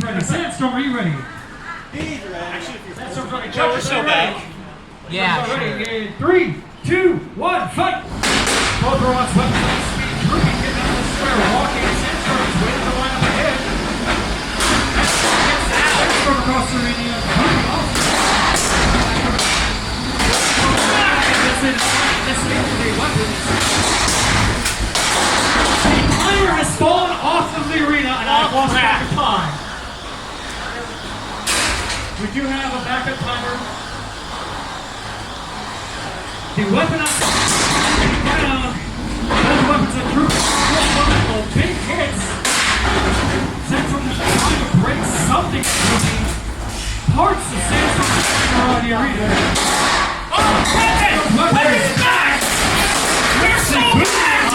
Ready, Sandstorm, are you ready? Actually, if you're Sandstorm's ready. Joe, we're so bad. Yeah, Ready, sure. in 3, 2, 1, fight! Both are on weapons on speed. Droopy getting out of the square. Walking. Sandstorm is waiting to line up ahead. Sandstorm across the arena. Droopy also. This is the weapons. The timer has fallen off of the arena and I've lost track of time. We do have a backup timer. The weapon on the ground. Both weapons are Droopy. Big hits. Sandstorm is trying to break something. Droopy. Parts of Sandstorm are on the arena. Oh, Kevin! Weapons back! We're so bad!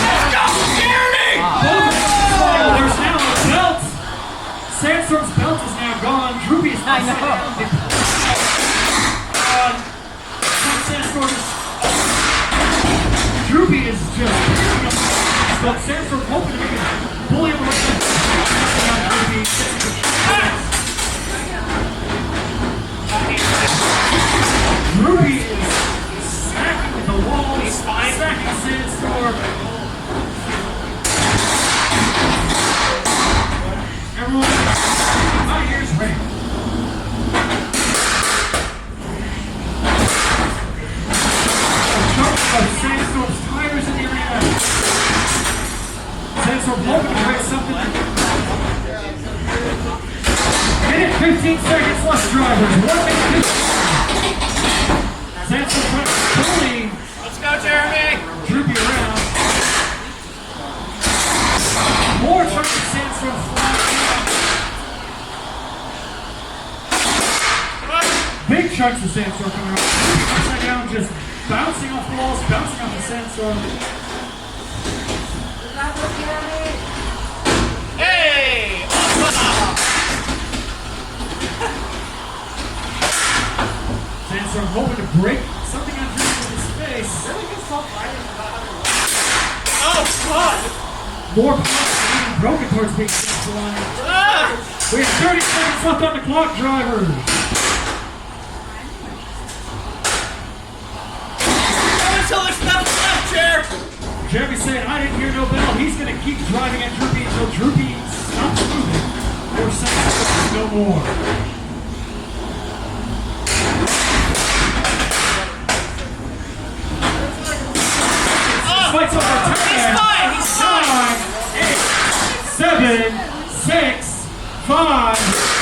Let's go, Jeremy! There's now a belt. Sandstorm's belt is now gone. Droopy is not Sandstorm is... Droopy is just picking up. But Sandstorm hoping to make it bully him around. Droopy is smacking with the wall. He's fine. Smacking Sandstorm. Everyone, my ears ring. Sandstorm's tires in the arena. Sandstorm hoping to break something. Minute 15 seconds left, drivers. 1 minute 15. Sandstorm trying to bully. Let's go, Jeremy! Droopy around. More chunks of Sandstorm flying. Big chunks of Sandstorm coming out. Upside down, just bouncing off the walls, bouncing off the Sandstorm. Hey! Awesome! Sandstorm hoping to break something on Droopy's face. Oh, God! More parts are being broken towards being line. We have 30 seconds left on the clock, drivers. Until there's nothing left, Jer! Jeremy saying, I didn't hear no bell. He's going to keep driving at Droopy until Droopy stops moving. Or Sandstorm no more. Fight's over. He's fine! He's fine! 9, 8, 7, 6, 5,